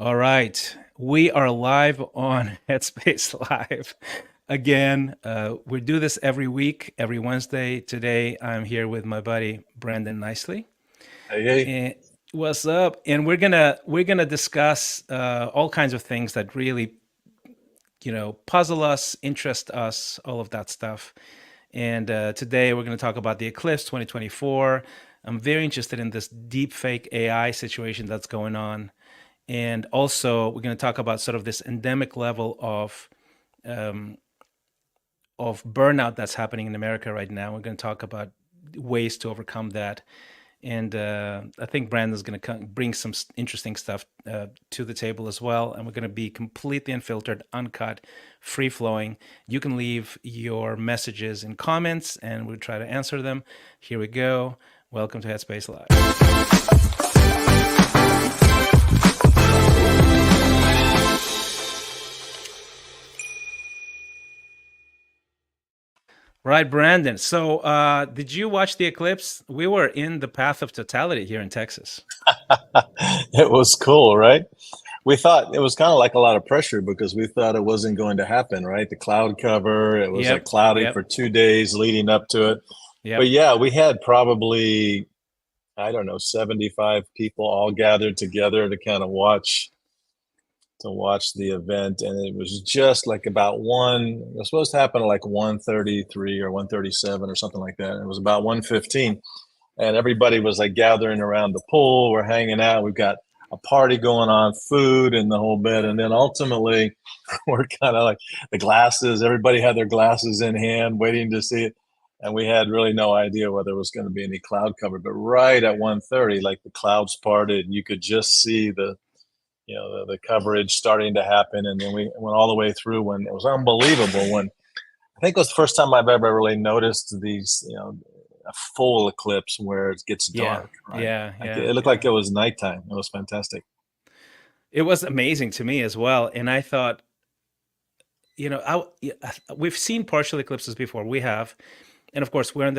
All right. We are live on Headspace Live again. We do this every week, every Wednesday. Today, I'm here with my buddy Brandon Nicely. Hey, hey. And what's up? And we're gonna discuss all kinds of things that really, puzzle us, interest us, all of that stuff. And today, we're gonna talk about the eclipse 2024. I'm very interested in this deepfake AI situation that's going on. And also, we're going to talk about sort of this endemic level um, of burnout that's happening in America right now. We're going to talk about ways to overcome that. And I think Brandon's going to bring some interesting stuff to the table as well. And we're going to be completely unfiltered, uncut, free flowing. You can leave your messages in comments and we'll try to answer them. Here we go. Welcome to Headspace Live. Right, Brandon. So, did you watch the eclipse? We were in the path of totality here in Texas. It was cool, right? We thought it was kind of like a lot of pressure because we thought it wasn't going to happen, right? The cloud cover, it was like Yep, cloudy yep, for 2 days leading up to it. But yep. yeah, we had probably, I don't know, 75 people all gathered together to kind of watch the event. And it was just like about it was supposed to happen at like 1:33 or 1:37 or something like that. It was about 1:15. And everybody was like gathering around the pool. We're hanging out. We've got a party going on, food and the whole bit. And then ultimately, we're kind of like the glasses. Everybody had their glasses in hand, waiting to see it. And we had really no idea whether there was going to be any cloud cover. But right at 1:30, like the clouds parted, you could just see the coverage starting to happen. And then we went all the way through when it was unbelievable. When I think it was the first time I've ever really noticed a full eclipse where it gets Yeah, dark, right? yeah, Like yeah, it looked yeah. like it was nighttime. It was fantastic. It was amazing to me as well. And I thought, yeah, we've seen partial eclipses before. We have, and of course, we're in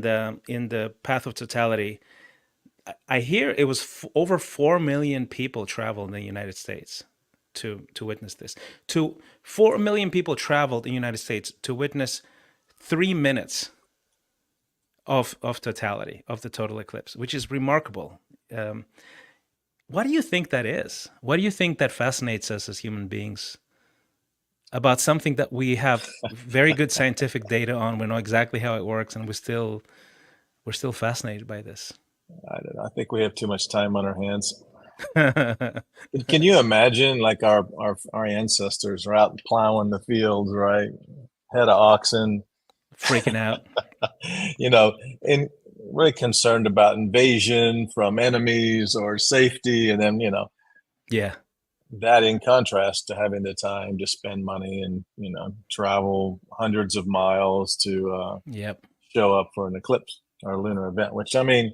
the path of totality. I hear it was over 4 million people traveled in the United States to witness this. To 4 million people traveled in the United States to witness 3 minutes of totality of the total eclipse, which is remarkable. Um, what do you think that is? What do you think that fascinates us as human beings about something that we have very good scientific data on? We know exactly how it works, and we're still fascinated by this. I don't know. I think we have too much time on our hands. Can you imagine like our ancestors are out plowing the fields, right? Head of oxen, Freaking out. you know, and really concerned about invasion from enemies or safety, and then Yeah. that in contrast to having the time to spend money and travel hundreds of miles to Yep. show up for an eclipse or a lunar event, which I mean,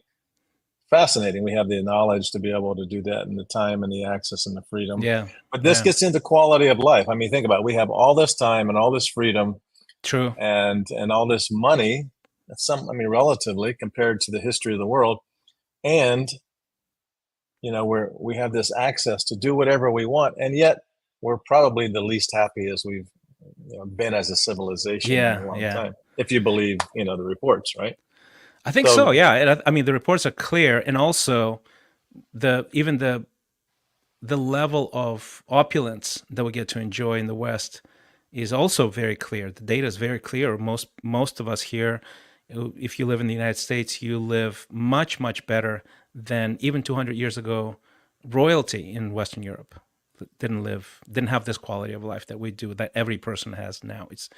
fascinating. We have the knowledge to be able to do that and the time and the access and the freedom. Yeah. But this Yeah. gets into quality of life. I mean, think about it. We have all this time and all this freedom True. and all this money. That's I mean, relatively compared to the history of the world. And we have this access to do whatever we want, and yet we're probably the least happy as we've been as a civilization in a Yeah. long Yeah. time, if you believe the reports, right? I think so. So Yeah. I mean, the reports are clear, and also even the level of opulence that we get to enjoy in the West is also very clear. The data is very clear. Most of us here, if you live in the United States, you live much better than even 200 years ago. Royalty in Western Europe didn't have this quality of life that we do, that every person has now. It's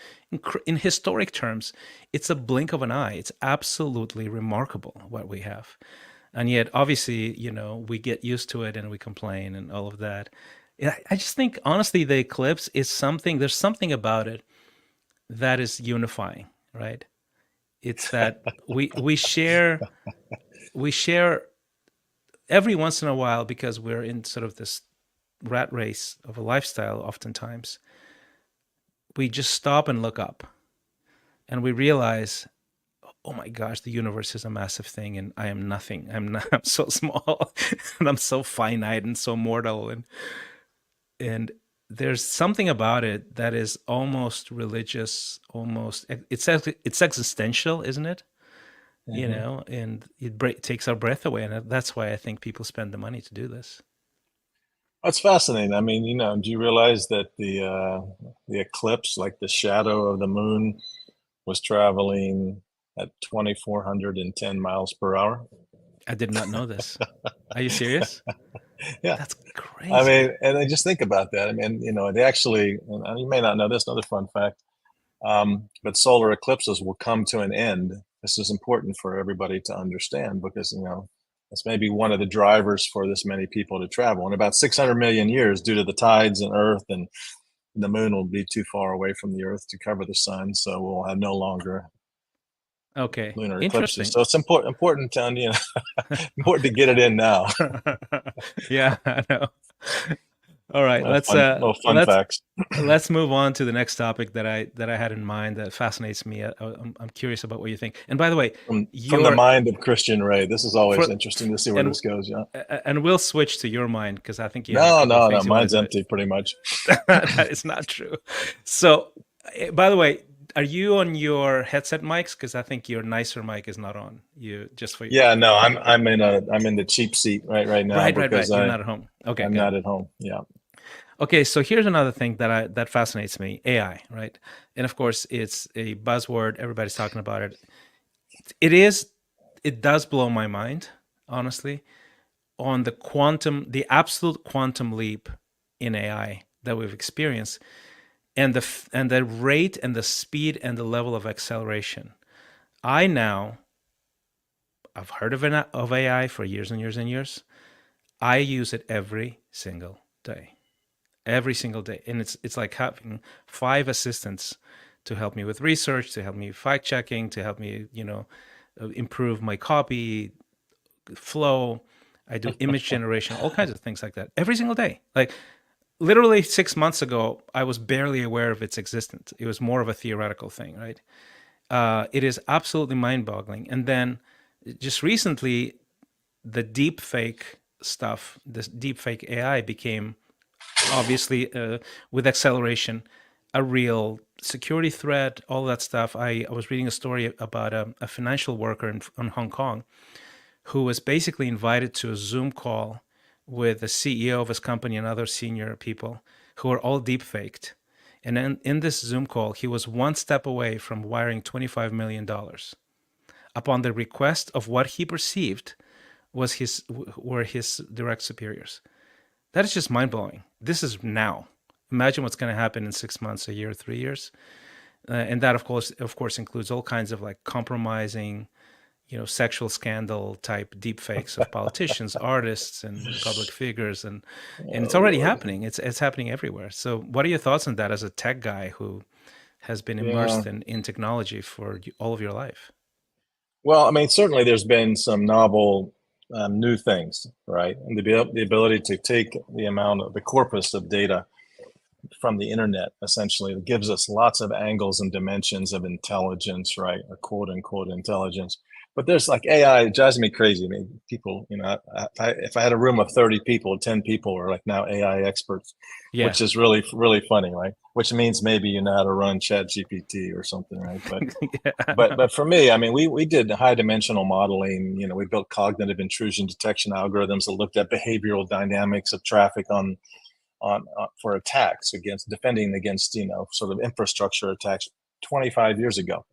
in historic terms, it's a blink of an eye. It's absolutely remarkable what we have. And yet obviously, we get used to it and we complain and all of that. Yeah, I just think honestly the eclipse is something, there's something about it that is unifying, right? It's that we share every once in a while, because we're in sort of this rat race of a lifestyle. Oftentimes we just stop and look up and we realize, oh my gosh, the universe is a massive thing and I am nothing. I'm not, I'm so small and I'm so finite and so mortal. And and there's something about it that is almost religious, almost it's existential, isn't it? You Hmm. know, and it takes our breath away, and that's why I think people spend the money to do this. That's fascinating. I mean, do you realize that the eclipse, like the shadow of the moon, was traveling at 2,410 miles per hour? I did not know this. Are you serious? Yeah. That's I crazy. mean, and I just think about that. I mean, they actually, and you may not know this, another fun fact, but solar eclipses will come to an end. This is important for everybody to understand because, it's maybe one of the drivers for this many people to travel. In about 600 million years, due to the tides and Earth, and the moon will be too far away from the Earth to cover the sun, so we'll have no longer Okay, lunar eclipses. interesting. So it's important to important to get it in now. Yeah, I know. All right, Little fun facts let's move on to the next topic that I had in mind that fascinates me. I'm curious about what you think. And by the way, from the your mind of Christian Ray. This is always for interesting to see where and this goes. Yeah. and we'll switch to your mind because I think you have a No, couple of no, no. things you want Mine's to do. empty, pretty much. That is not true. So, by the way, are you on your headset mics? Because I think your nicer mic is not on. You just for Yeah, no, I'm in the cheap seat right now right, right, because right. You're not at home. Okay, I'm good. not at home. Yeah. Okay, so here's another thing that fascinates me: AI, right? And of course, it's a buzzword. Everybody's talking about it. It is. It does blow my mind, honestly, on the absolute quantum leap in AI that we've experienced, and the rate and the speed and the level of acceleration. I now I've heard of AI for years and years and years. I use it every single day, every single day, and it's like having five assistants to help me with research, to help me fact checking, to help me improve my copy flow. I do image generation, all kinds of things like that every single day. Like literally 6 months ago, I was barely aware of its existence. It was more of a theoretical thing, right? It is absolutely mind-boggling. And then just recently, the deepfake stuff, this deepfake AI became obviously with acceleration a real security threat. All that stuff. I was reading a story about a financial worker in Hong Kong who was basically invited to a Zoom call with the CEO of his company and other senior people who were all deepfaked. And in this Zoom call, he was one step away from wiring $25 million upon the request of what he perceived were his direct superiors. That is just mind blowing. This is now. Imagine what's going to happen in 6 months, a year, 3 years, and that of course, includes all kinds of like compromising, sexual scandal type deepfakes of politicians, artists, and public figures, and it's Oh already Lord. happening. It's happening everywhere. So, what are your thoughts on that as a tech guy who has been Yeah. immersed in technology for all of your life? Well, I mean, certainly there's been some novel new things, right? And the ability to take the corpus of data from the internet, essentially, it gives us lots of angles and dimensions of intelligence, right? Or quote unquote intelligence. But there's like AI, it drives me crazy. I mean, people, if I had a room of 30 people, 10 people are like now AI experts, Yeah. which is really, really funny, right? Which means maybe you know how to run Chat GPT or something, right? But Yeah, I but know. but for me, I mean, we did high dimensional modeling. We built cognitive intrusion detection algorithms that looked at behavioral dynamics of traffic on for attacks against defending against sort of infrastructure attacks 25 years ago,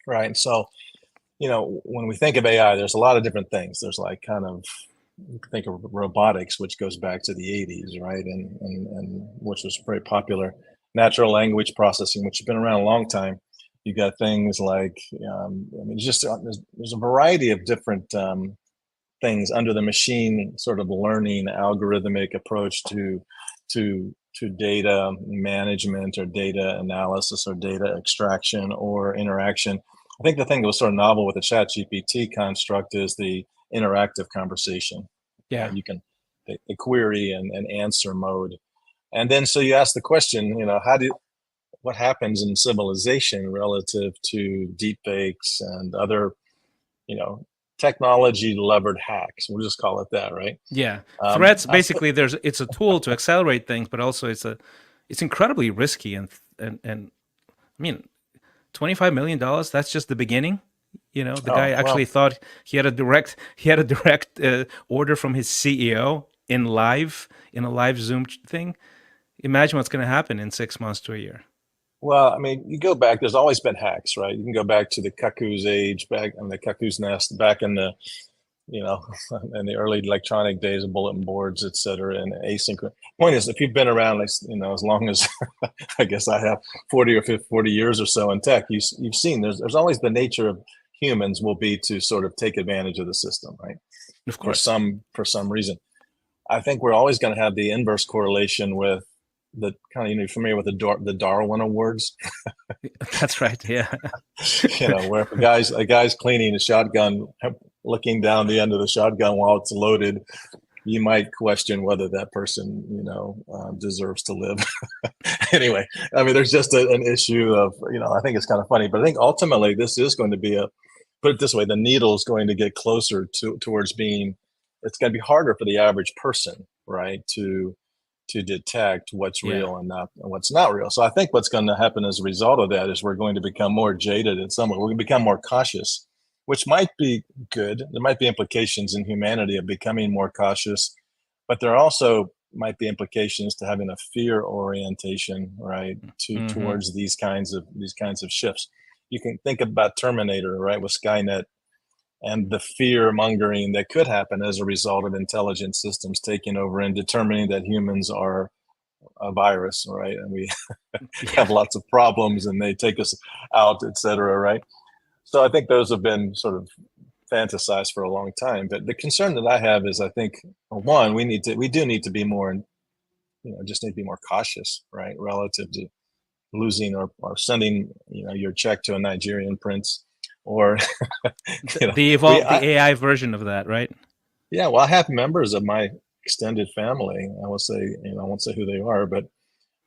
right? So when we think of AI, there's a lot of different things. There's like kind of think of robotics, which goes back to the 80s, right? And which was very popular. Natural language processing, which has been around a long time. You got things like, I mean, just there's a variety of different things under the machine sort of learning algorithmic approach to data management or data analysis or data extraction or interaction. I think the thing that was sort of novel with the Chat GPT construct is the interactive conversation. Yeah. You can the query and answer mode, and then so you ask the question, what happens in civilization relative to deep fakes and other, you know, technology levered hacks. We'll just call it that, right? Yeah, threats I think, basically. It's a tool to accelerate things, but also it's incredibly risky and I mean, $25 million. That's just the beginning. The guy oh, actually well, thought he had a direct order from his CEO in a live Zoom thing. Imagine what's going to happen in 6 months to a year. well, I mean, you go back, there's always been hacks, right? You can go back to the cuckoo's age, back in the cuckoo's nest, back in the, you know, in the early electronic days of bulletin boards, et cetera, and asynchronous. Point is, if you've been around, like, as long as I guess I have 40 or 50, 40 years or so in tech, you've seen there's always the nature of humans will be to sort of take advantage of the system, right? Of For course. some reason. I think we're always going to have the inverse correlation with the kind of, you're familiar with the Darwin Awards, That's right. Yeah. where if a guy's cleaning a shotgun, looking down the end of the shotgun while it's loaded, you might question whether that person, deserves to live. Anyway, I mean, there's just an issue of, I think it's kind of funny, but I think ultimately this is going to be put it this way, the needle is going to get closer towards being, it's going to be harder for the average person, right, to detect what's Yeah. real and what's not real. So I think what's going to happen as a result of that is we're going to become more jaded in some way. We're going to become more cautious, which might be good. There might be implications in humanity of becoming more cautious, but there also might be implications to having a fear orientation, right, Hmm. towards these kinds of shifts. You can think about Terminator, right, with Skynet, and the fear mongering that could happen as a result of intelligent systems taking over and determining that humans are a virus, right? And we have Yeah. lots of problems and they take us out, et cetera, right? So I think those have been sort of fantasized for a long time. But the concern that I have is, I think, one, we do need to be more, just need to be more cautious, right, relative to losing or sending, your check to a Nigerian prince, or The, you know, the we, evolved the AI version of that, right? yeah, well, I have members of my extended family. I will say, I won't say who they are, but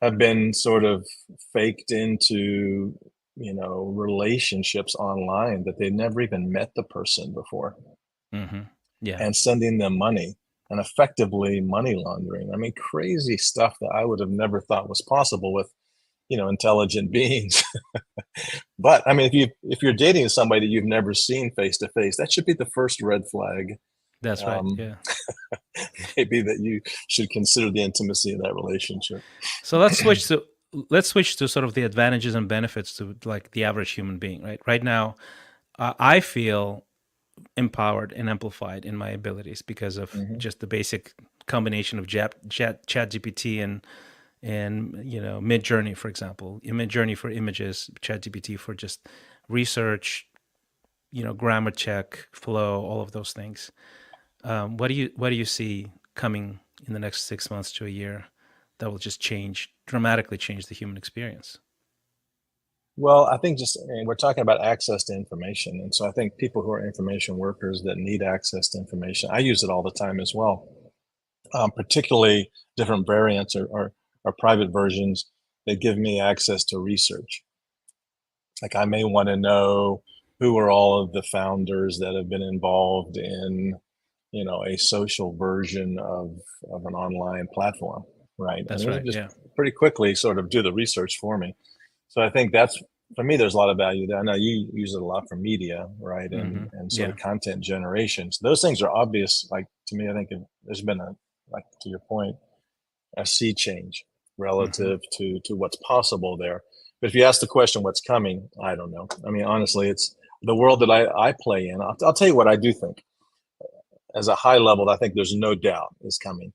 have been sort of faked into, relationships online that they never even met the person before, Hmm. Yeah. and sending them money and effectively money laundering. I mean, crazy stuff that I would have never thought was possible with, intelligent beings. But I mean, if you're dating somebody you've never seen face to face, that should be the first red flag. That's right. Um, Yeah. Maybe that you should consider the intimacy of that relationship. So let's switch to sort of the advantages and benefits to like the average human being, right? Right now, I feel empowered and amplified in my abilities because of Hmm. just the basic combination of chat GPT and Mid Journey, for example, Mid Journey for images, chat GPT for just research, grammar check, flow, all of those things. What do you see coming in the next 6 months to a year that will just dramatically change the human experience? Well, I think we're talking about access to information. And so I think people who are information workers that need access to information, I use it all the time as well, particularly different variants or private versions that give me access to research. Like, I may want to know who are all of the founders that have been involved in, a social version of an online platform, right? And That's it'll right. just Yeah. pretty quickly sort of do the research for me. So I think that's, for me, there's a lot of value there. I know you use it a lot for media, right? And Hmm. sort Yeah. of content generation. So those things are obvious. Like, to me, I think there's been like, to your point, a sea change Hmm. relative to what's possible there. But if you ask the question, what's coming, I don't know. I mean, honestly, it's the world that I play in. I'll tell you what I do think. As a high level, I think there's no doubt is coming.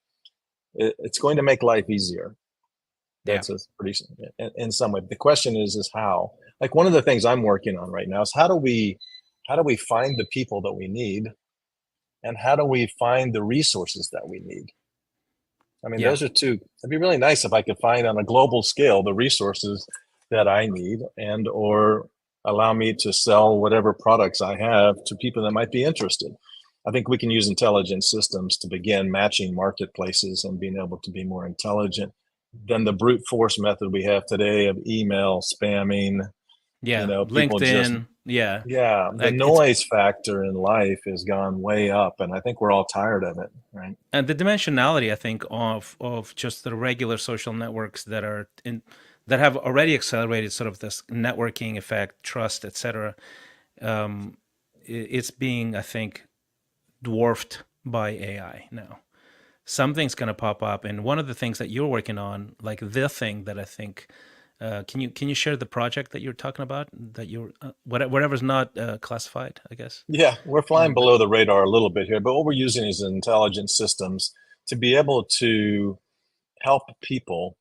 It's going to make life easier. Yeah. That's a pretty, in some way. The question is how. Like, one of the things I'm working on right now is how do we find the people that we need, and how do we find the resources that we need. I mean, Yeah. those are two. It'd be really nice if I could find on a global scale the resources that I need, and or allow me to sell whatever products I have to people that might be interested. I think we can use intelligent systems to begin matching marketplaces and being able to be more intelligent than the brute force method we have today of email spamming, Yeah, People just, LinkedIn. Yeah, yeah, the like it's noise factor in life has gone way up, and I think we're all tired of it, right? and the dimensionality, I think, of just the regular social networks that have already accelerated sort of this networking effect, trust, etc. It's being, I think, dwarfed by AI now. Something's going to pop up, and one of the things that you're working on, like the thing that I think, can you share the project that you're talking about, that you're whatever's not classified, I guess. Yeah, we're flying But below the radar a little bit here, but what we're using is intelligent systems to be able to help people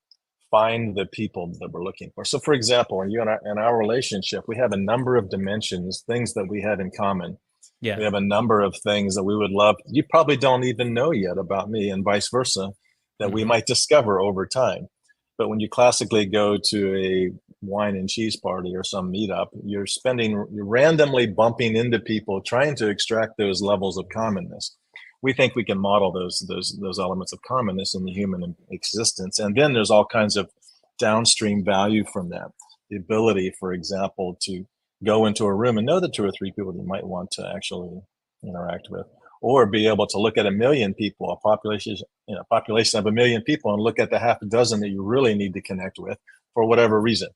find the people that we're looking for. So, for example, in our relationship, we have a number of dimensions, things that we have in common. yeah. We have a number of things that we would love. You probably don't even know yet about me, and vice versa, that we Hmm. might discover over time. But when you classically go to a wine and cheese party or some meetup, you're randomly bumping into people trying to extract those levels of commonness. We think we can model those elements of commonness in the human existence, and then there's all kinds of downstream value from that. The ability, for example, to go into a room and know the two or three people that you might want to actually interact with, or be able to look at a million people, population of a million people, and look at the half a dozen that you really need to connect with for whatever reason.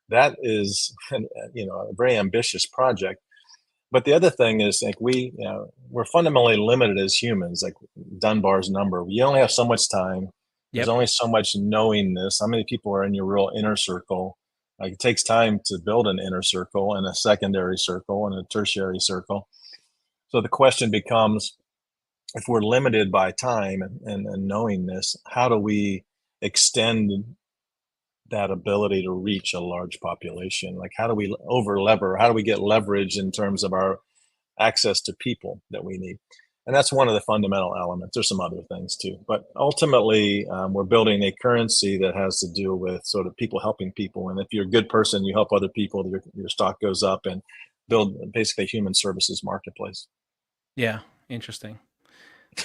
That is, a very ambitious project. But the other thing is, like, we're fundamentally limited as humans, like Dunbar's number. You only have so much time. There's Yep. only so much knowingness. How many people are in your real inner circle? Like, it takes time to build an inner circle and a secondary circle and a tertiary circle. So the question becomes, if we're limited by time and knowingness, how do we extend that ability to reach a large population? Like, how do we over lever? How do we get leverage in terms of our access to people that we need? And that's one of the fundamental elements. There's some other things too, but ultimately, we're building a currency that has to do with sort of people helping people. And if you're a good person, you help other people, your stock goes up, and build basically a human services marketplace. Yeah. Interesting.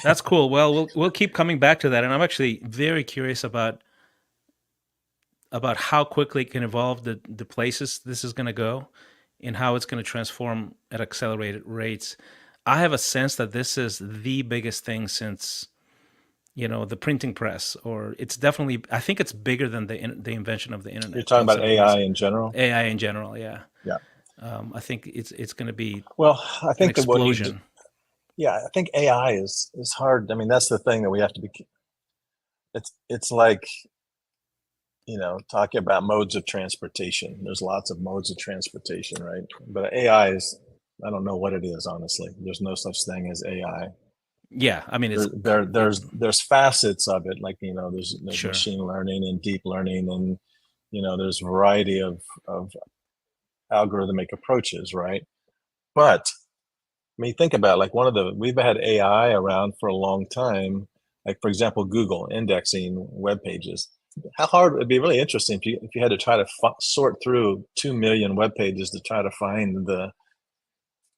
That's cool. Well, we'll keep coming back to that, and I'm actually very curious about how quickly it can evolve, the places this is going to go, and how it's going to transform at accelerated rates. I have a sense that this is the biggest thing since the printing press, or it's definitely, I think it's bigger than the invention of the You're internet. talking That's about sort of AI amazing. in general. AI in general, yeah. Yeah. I think it's going to be Well, I an think that what you do, explosion. yeah, I think AI is hard. I mean, that's the thing that we have to be. It's like, talking about modes of transportation. There's lots of modes of transportation, right? But AI is, I don't know what it is, honestly. There's no such thing as AI. Yeah, I mean, There's facets of it, like, there's sure. machine learning and deep learning, and there's a variety of algorithmic approaches, right? But I mean, think about it, like, we've had AI around for a long time. Like, for example, Google indexing web pages. How hard it'd be really interesting if you had to try to sort through 2 million web pages to try to find the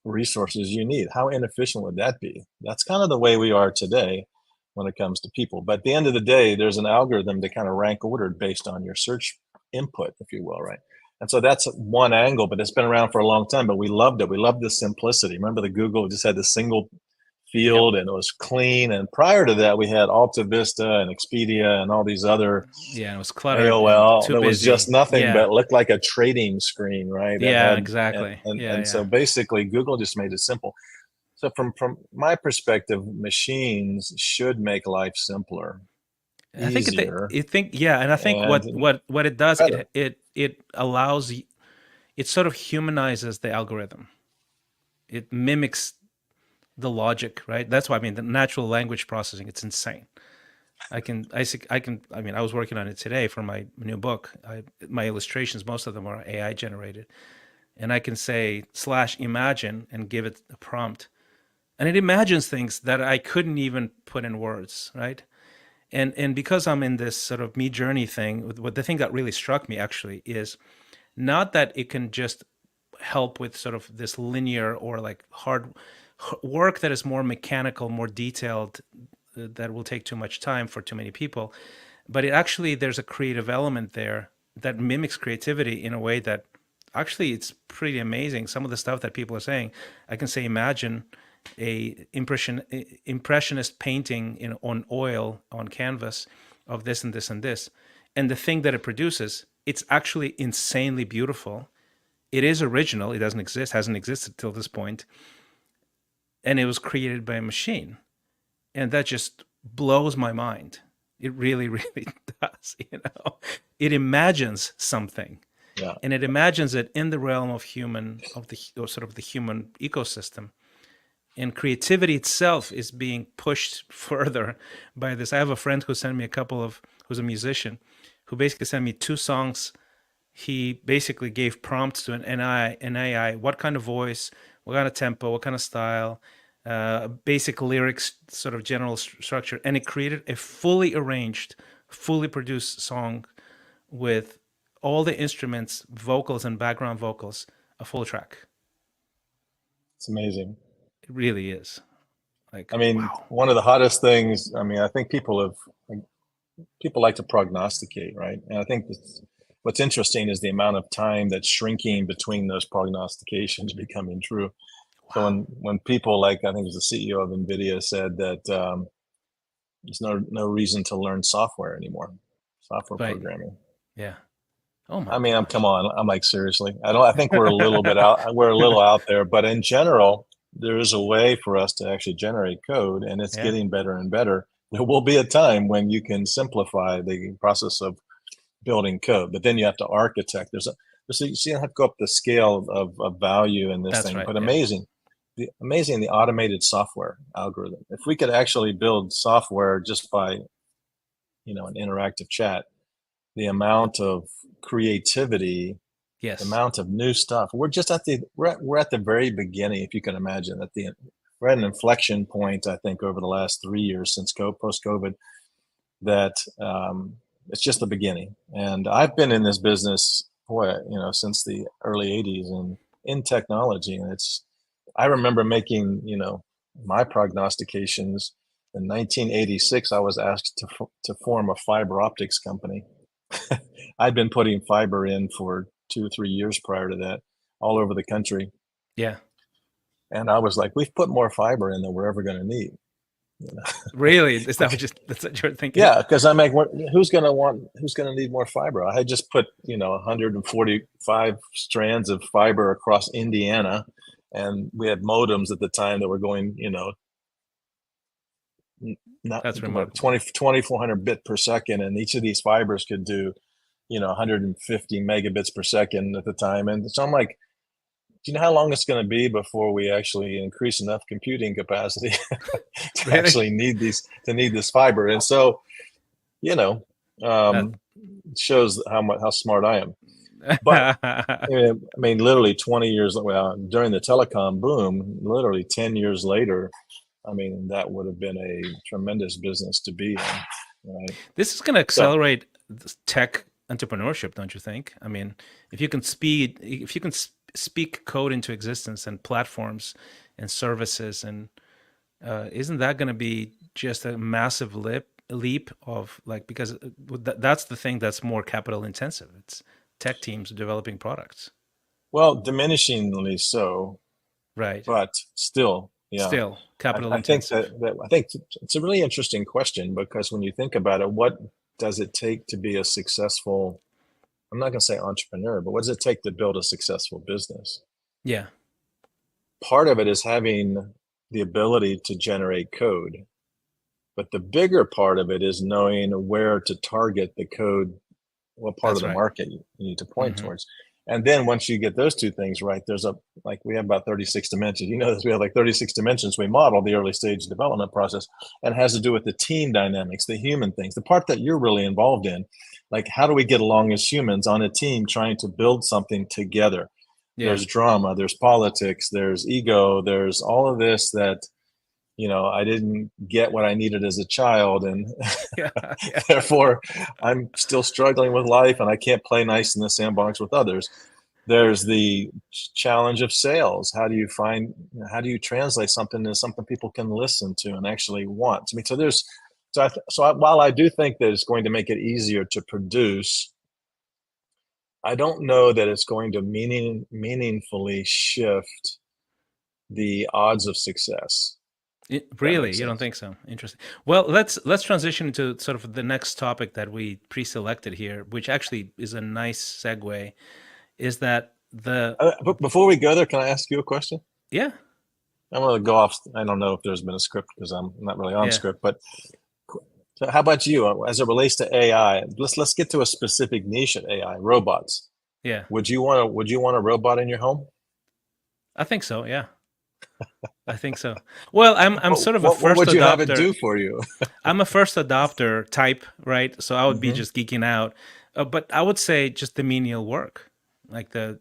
resources you need. How inefficient would that be? That's kind of the way we are today when it comes to people. But at the end of the day, there's an algorithm to kind of rank ordered based on your search input, if you will, right? And so that's one angle, but it's been around for a long time. But we loved it. We loved the simplicity. Remember, the Google just had the single Yep. field and it was clean. And prior to that, we had Alta Vista and Expedia and all these other, Yeah, it was cluttered and AOL, too that was just busy. nothing Yeah. but looked like a trading screen, right? That Yeah, had and exactly. and, Yeah, and so yeah. basically Google just made it simple. So from my perspective, machines should make life simpler, I think easier, it think yeah, and I think and what it does, better. it allows it sort of humanizes the algorithm. It mimics the logic, right? That's why, I mean, the natural language processing, it's insane. I mean, I was working on it today for my new book. My illustrations, most of them are AI generated, and I can say slash imagine and give it a prompt, and it imagines things that I couldn't even put in words, right? And because I'm in this sort of me journey thing, what the thing that really struck me actually is not that it can just help with sort of this linear or like hard work that is more mechanical, more detailed, that will take too much time for too many people, but it actually, there's a creative element there that mimics creativity in a way that actually, it's pretty amazing. Some of the stuff that people are saying, I can say, imagine a impressionist painting on oil on canvas of this and this and this, and the thing that it produces, it's actually insanely beautiful. It is original. It doesn't exist, hasn't existed till this point, and it was created by a machine, and that just blows my mind. It really, really does. It imagines something, Yeah. and it imagines it in the realm of human, of the or sort of the human ecosystem, and creativity itself is being pushed further by this. I have a friend who sent me a couple of who's a musician, who basically sent me two songs. He basically gave prompts to an AI, what kind of voice, what kind of tempo, what kind of style, basic lyrics, sort of general structure, and it created a fully arranged, fully produced song with all the instruments, vocals, and background vocals, a full track. It's amazing. It really is. Like, I mean, wow. one of the hottest things, I mean, I think people like to prognosticate, right? And I think what's interesting is the amount of time that's shrinking between those prognostications becoming true. So Wow. when people like, I think it was the CEO of NVIDIA said that there's no reason to learn software anymore, software Right. programming. Yeah. Oh my I mean, come gosh. on. I'm like, seriously. I think we're a little bit out. We're a little out there, but in general, there is a way for us to actually generate code, and it's Yeah. getting better and better. There will be a time when you can simplify the process of building code, but then you have to architect. You see, you have to go up the scale of value in this That's thing. right. But Yeah. amazing the automated software algorithm. If we could actually build software just by an interactive chat, the amount of creativity, the Yes. amount of new stuff. We're at the very beginning, if you can imagine. We're at an inflection point. I think over the last 3 years since post COVID, that it's just the beginning. And I've been in this business, boy, since the early '80s and in technology, and I remember making my prognostications. In 1986, I was asked to form a fiber optics company. I'd been putting fiber in for 2 or 3 years prior to that, all over the country. Yeah. And I was like, we've put more fiber in than we're ever going to need. You know? Really? Is that Okay. that's what you're thinking? Yeah, because I'm like, who's going to need more fiber? I had just put, 145 strands of fiber across Indiana, and we had modems at the time that were going, not That's what remarkable. 2400 bit per second, and each of these fibers could do 150 megabits per second at the time. And so I'm like, do you know how long it's going to be before we actually increase enough computing capacity to Really? actually need this fiber? And so, you know, That it shows how smart I am. But I mean, literally 20 years, well, during the telecom boom, literally 10 years later, I mean, that would have been a tremendous business to be in, right? this is going to So, accelerate tech entrepreneurship, don't you think? I mean, if you can speak code into existence and platforms and services, and isn't that going to be just a massive leap of like, because that's the thing that's more capital intensive. It's tech teams developing products, well, diminishingly so, right? but still, yeah. Still capital I think intensive. I think it's a really interesting question because when you think about it, what does it take to be a successful, I'm not going to say entrepreneur, but what does it take to build a successful business? Yeah, Part of it is having the ability to generate code, but the bigger part of it is knowing where to target the code, what part of that's the right. market you need to point Hmm. towards. And then once you get those two things right, like we have about 36 dimensions. You know this, we have like 36 dimensions. We model the early stage development process, and it has to do with the team dynamics, the human things, the part that you're really involved in. Like, how do we get along as humans on a team trying to build something together? Yeah. There's drama, there's politics, there's ego, there's all of this that I didn't get what I needed as a child, and Yeah. Yeah. therefore I'm still struggling with life, and I can't play nice in the sandbox with others. There's the challenge of sales. How do you translate something into something people can listen to and actually want? I mean, while I do think that it's going to make it easier to produce I don't know that it's going to meaningfully shift the odds of success. If that Really, makes you don't sense. think so? Interesting. Well, let's transition to sort of the next topic that we pre-selected here, which actually is a nice segue. Is that the But before we go there, can I ask you a question? yeah, I'm going to go off. I don't know if there's been a script because I'm not really on yeah, script. But so how about you as it relates to AI? Let's get to a specific niche of AI, robots. yeah. Would you want a robot in your home? I think so. Yeah, I think so. Well, I'm What sort of a what first would you have it adopter. do for you? I'm a first adopter type, right? So I would be Hmm. just geeking out, but I would say just the menial work, like the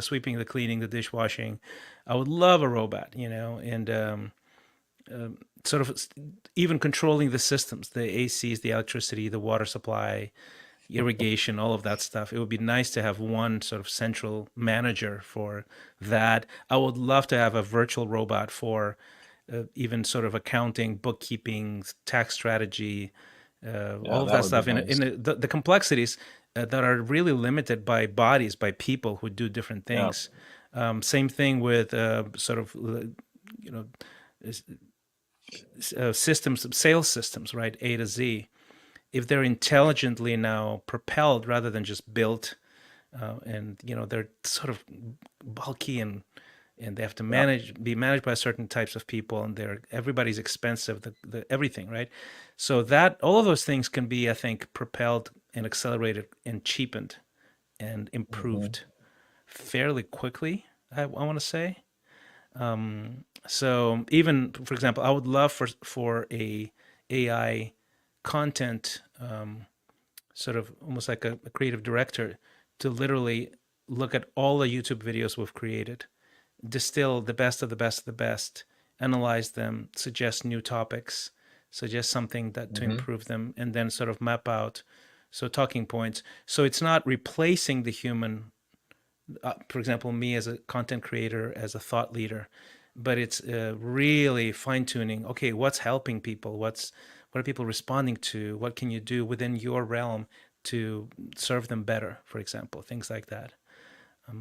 sweeping, the cleaning, the dishwashing. I would love a robot, and sort of even controlling the systems, the ACs, the electricity, the water supply, irrigation, all of that stuff. It would be nice to have one sort of central manager for that. I would love to have a virtual robot for even sort of accounting, bookkeeping, tax strategy, all Yeah, of that that would be stuff. nice. The complexities that are really limited by bodies, by people who do different Yeah. things. Same thing with sort of, you know, systems, sales systems, right? A to Z. If they're intelligently now propelled rather than just built, and they're sort of bulky and they have to Yeah. be managed by certain types of people, and everybody's expensive, the everything, right? So that all of those things can be, I think, propelled and accelerated and cheapened and Hmm. improved fairly quickly. I want to say. So even, for example, I would love for a AI content, sort of almost like a creative director, to literally look at all the YouTube videos we've created, distill the best of the best of the best, analyze them, suggest new topics, suggest something that to Hmm. improve them, and then sort of map out so talking points. So it's not replacing the human, for example, me as a content creator, as a thought leader, but it's really fine tuning. Okay, what's helping people? What are people responding to? What can you do within your realm to serve them better? For example, things like that.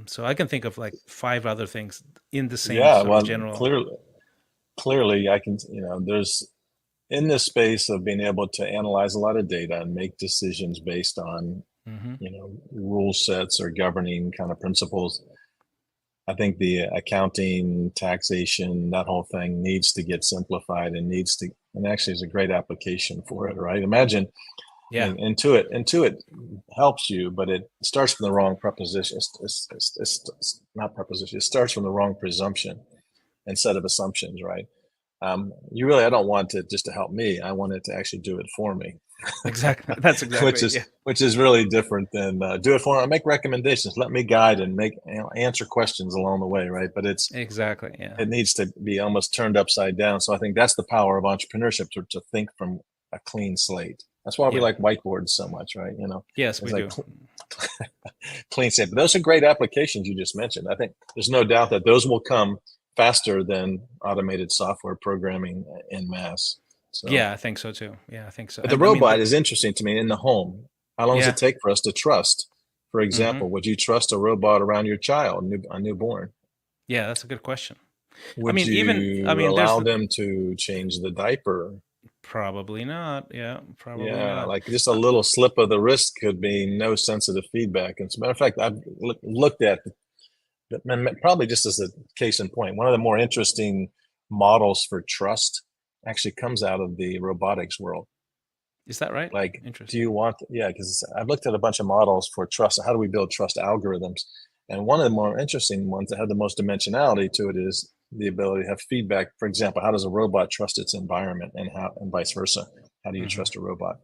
So I can think of like five other things in the same Yeah. sort of Well, general. clearly, I can. There's in this space of being able to analyze a lot of data and make decisions based on Hmm. rule sets or governing kind of principles. I think the accounting, taxation, that whole thing needs to get simplified and and actually is a great application for it, right? Imagine, I Yeah, mean, Intuit helps you, but it starts from the wrong preposition. It's not preposition. It starts from the wrong presumption instead of assumptions, right? I don't want it just to help me. I want it to actually do it for me, exactly. That's which exactly it. is Yeah, which is really different than do it for me. I make recommendations, let me guide and make answer questions along the way, right? But exactly. Yeah, it needs to be almost turned upside down. So I think that's the power of entrepreneurship to think from a clean slate. That's why we yeah. like whiteboards so much, right? Yes, It's we like do. clean slate. But those are great applications you just mentioned. I think there's no doubt that those will come faster than automated software programming in mass. So, Yeah, I think so too. Yeah, I think so. but the I mean, robot is interesting to me in the home. How long does it yeah. take for us to trust? For Hmm. example, would you trust a robot around your child, a newborn? Yeah, that's a good question. I Would mean, even, I you mean, there's allow them to change the diaper? probably not. Yeah, probably Yeah, not. like just a Uh, little slip of the wrist could be no sensitive feedback. And as a matter of fact, I've looked at probably just as a case in point, one of the more interesting models for trust actually comes out of the robotics world. is that right? Like, do Interesting. you want, yeah, because I've looked at a bunch of models for trust. How do we build trust algorithms? And one of the more interesting ones that had the most dimensionality to it is the ability to have feedback. For example, how does a robot trust its environment and vice versa? How do you Hmm. trust a robot?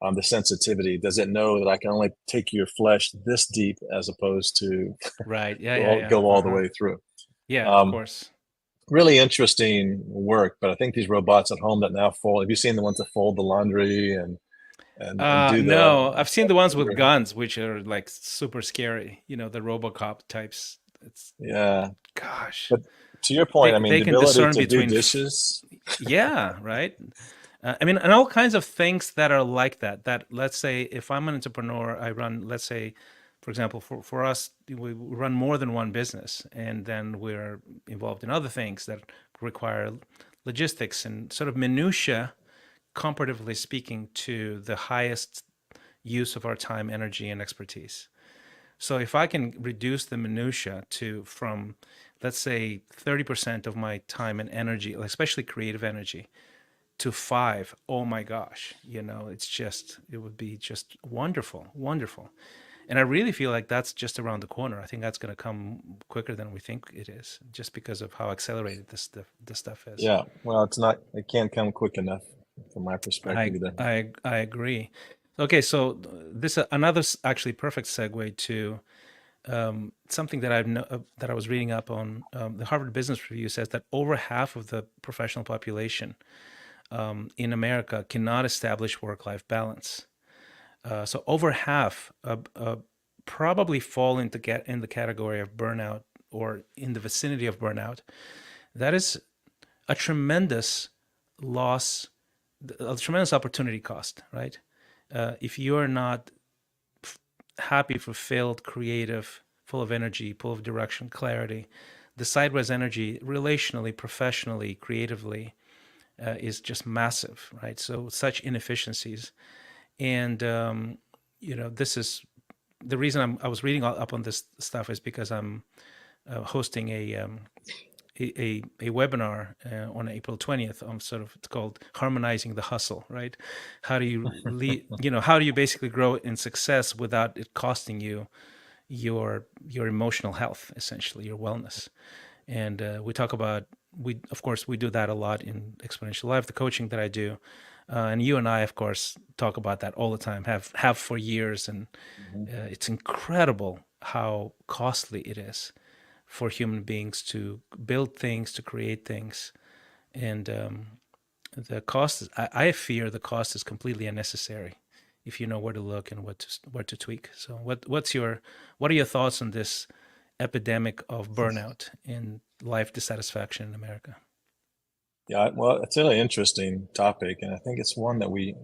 The sensitivity, does it know that I can only take your flesh this deep as opposed to Right. Yeah, yeah, yeah. go all the Uh-huh. way through? Yeah, of Um, course. Really interesting work, but I think these robots at home that now fold, have you seen the ones that fold the laundry and do No, the I've seen the ones with guns, which are like super scary. The RoboCop types. It's yeah. gosh, But to your they point, I mean, they the can ability discern to do between, dishes. yeah, right. I mean, and all kinds of things that are like that. That let's say if I'm an entrepreneur, I run, let's say, For example, for us, we run more than one business, and then we're involved in other things that require logistics and sort of minutia, comparatively speaking, to the highest use of our time, energy, and expertise. So if I can reduce the minutia to from, let's say, 30% of my time and energy, especially creative energy, to five, oh my gosh, it would be just wonderful, wonderful. And I really feel like that's just around the corner. I think that's going to come quicker than we think it is, just because of how accelerated this stuff is. Yeah, well, it's not. It can't come quick enough from my perspective I either. I agree. Okay, so this another actually perfect segue to something that that I was reading up on. The Harvard Business Review says that over half of the professional population in America cannot establish work-life balance. So over half probably fall into get in the category of burnout or in the vicinity of burnout. That is a tremendous loss, a tremendous opportunity cost, right? If you are not happy, fulfilled, creative, full of energy, full of direction, clarity, the sideways energy, relationally, professionally, creatively, is just massive, right? So such inefficiencies, and this is the reason I was reading up on this stuff is because I'm hosting a webinar on April 20th. It's called Harmonizing the Hustle, right? How do you how do you basically grow in success without it costing you your emotional health, essentially your wellness. And we talk about, we of course we do that a lot in Exponential Life, the coaching that I do. And you and I, of course, talk about that all the time, have for years. And Mhm. it's incredible how costly it is for human beings to build things, to create things. And the cost, I fear the cost is completely unnecessary if you know where to look and where to tweak. So what are your thoughts on this epidemic of burnout and life dissatisfaction in America? Yeah, well, it's a really interesting topic, and I think it's one that we,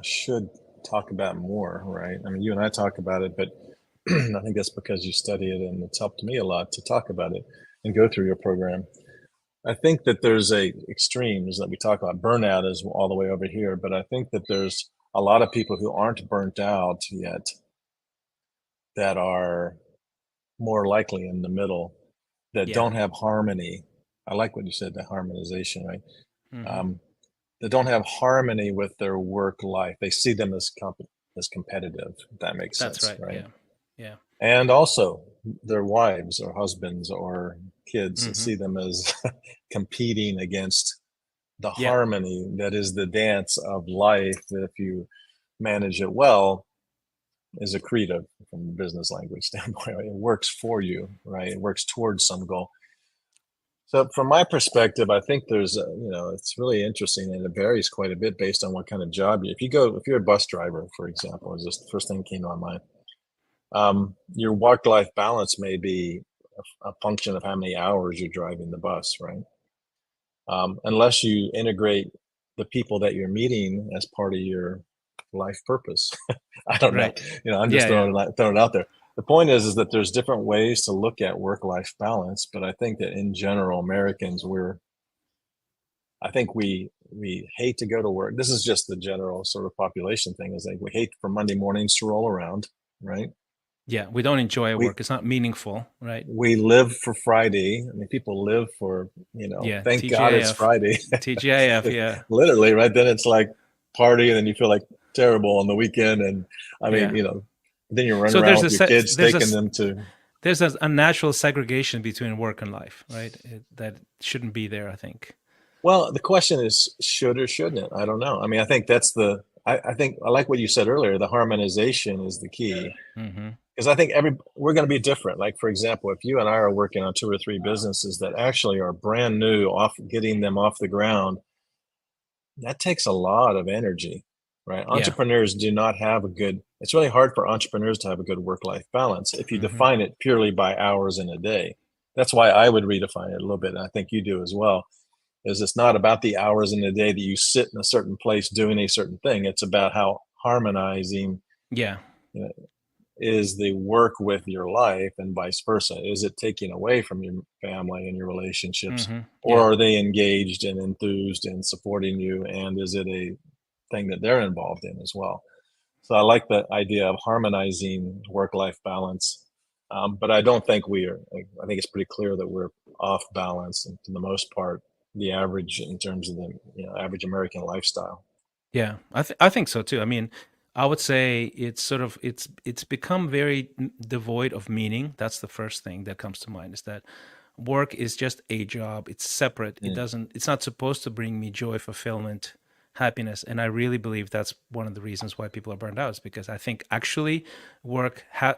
should talk about more, right? I mean, you and I talk about it, but I think that's because you study it, and it's helped me a lot to talk about it and go through your program. I think that there's a extremes that we talk about. Burnout is all the way over here, but I think that there's a lot of people who aren't burnt out yet that are more likely in the middle that Yeah. don't have harmony. I like what you said, the harmonization, right? Hmm. Um, that don't have harmony with their work life. They see them as as competitive, if that makes That's sense, right. right? Yeah. Yeah. And also their wives or husbands or kids Hmm. see them as competing against the Yeah. harmony that is the dance of life. That if you manage it well, is accretive from a business language standpoint. Right? It works for you, right? It works towards some goal. So from my perspective, I think there's, it's really interesting and it varies quite a bit based on what kind of job you. If you're a bus driver, for example, is just the first thing that came to my mind. Your work-life balance may be a function of how many hours you're driving the bus, right? Unless you integrate the people that you're meeting as part of your life purpose. I don't know. Right. I'm just Yeah. Yeah. throwing it out there. The point is that there's different ways to look at work-life balance, but I think that in general, Americans, I think we hate to go to work. This is just the general sort of population thing. Is like we hate for Monday mornings to roll around, right? Yeah. We don't enjoy We work. It's not meaningful, right? we live for Friday. I mean, people live for Yeah. thank God it's TGIF. Friday. TGIF. Yeah. Literally, right? Then it's like party, and then you feel like terrible on the weekend. And I mean, Yeah. then you run So around with your kids, there's taking them to. a natural segregation between work and life, right? That shouldn't be there, I think. Well, the question is, should or shouldn't it? I don't know. I mean, I think that's I think I like what you said earlier. The harmonization is the key Hmm. because I think we're going to be different. Like for example, if you and I are working on two or three businesses that actually are brand new, off getting them off the ground, that takes a lot of energy, right? Yeah. Entrepreneurs do not have a good. It's really hard for entrepreneurs to have a good work-life balance if you Hmm. define it purely by hours in a day. That's why I would redefine it a little bit, and I think you do as well. Is it's not about the hours in the day that you sit in a certain place doing a certain thing. It's about how harmonizing, Yeah. you know, is the work with your life and vice versa? Is it taking away from your family and your relationships, or Yeah. are they engaged and enthused and supporting you? And is it a thing that they're involved in as well? So I like the idea of harmonizing work-life balance. But I don't think we are. I think it's pretty clear that we're off balance, and for the most part, the average in terms of the average American lifestyle. Yeah, I think so too. I mean, I would say it's sort of it's become very devoid of meaning. That's the first thing that comes to mind, is that work is just a job. It's separate. It Mm, doesn't it's not supposed to bring me joy, fulfillment, happiness. And I really believe that's one of the reasons why people are burned out, is because I think actually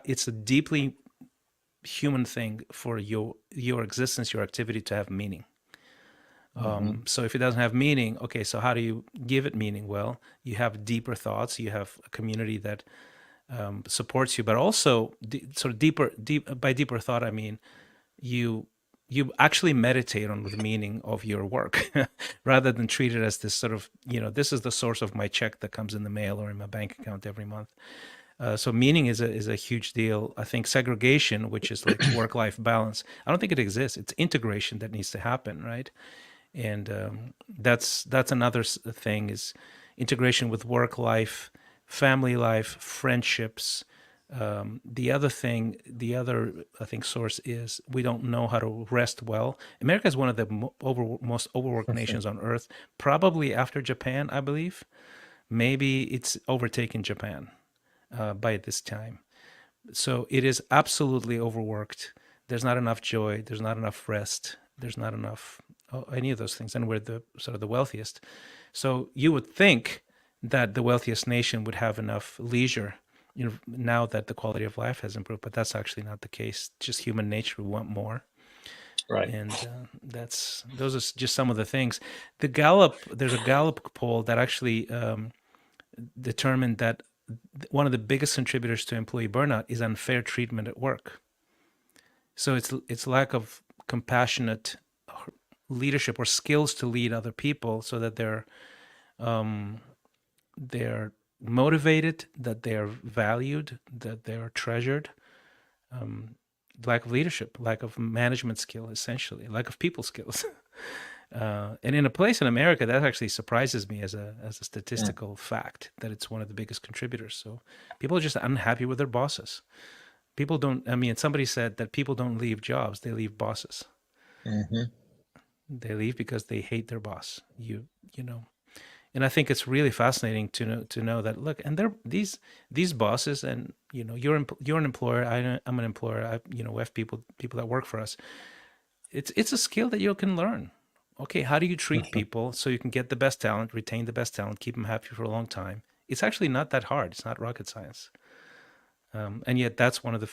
it's a deeply human thing for your existence, your activity to have meaning. hmm So if it doesn't have meaning, okay, so how do you give it meaning? Well, you have deeper thoughts, you have a community that supports you, but also sort of deep by deeper thought, I mean you you actually meditate on the meaning of your work rather than treat it as this sort of, this is the source of my check that comes in the mail or in my bank account every month. So meaning is a huge deal. I think segregation, which is like work life balance, I don't think it exists. It's integration that needs to happen, right? And that's another thing, is integration with work life, family life, friendships. The other I think source is we don't know how to rest well. America is one of the most overworked nations on earth, probably after Japan, I believe. Maybe it's overtaken Japan by this time. So it is absolutely overworked. There's not enough joy. There's not enough rest. There's not enough any of those things, and we're the sort of the wealthiest. So you would think that the wealthiest nation would have enough leisure, now that the quality of life has improved, but that's actually not the case. Just human nature, we want more, Right. and those are just some of the things. There's a Gallup poll that actually determined that one of the biggest contributors to employee burnout is unfair treatment at work. So it's lack of compassionate leadership or skills to lead other people, so that um, they're motivated, that they're valued, that they're treasured. Um, Lack of leadership, lack of management skill, essentially, lack of people skills. And in a place in America, that actually surprises me as a Mm, statistical fact, that it's one of the biggest contributors. So people are just unhappy with their bosses. People don't. I mean, somebody said that people don't leave jobs; they leave bosses. hmm They leave because they hate their boss. You know, and I think it's really fascinating to know that, look, and they're these bosses, and you're an employer. I'm an employer. We have people that work for us. It's a skill that you can learn. Okay, how do you treat people so you can get the best talent, retain the best talent, keep them happy for a long time? It's actually not that hard. It's not rocket science. And yet, that's one of the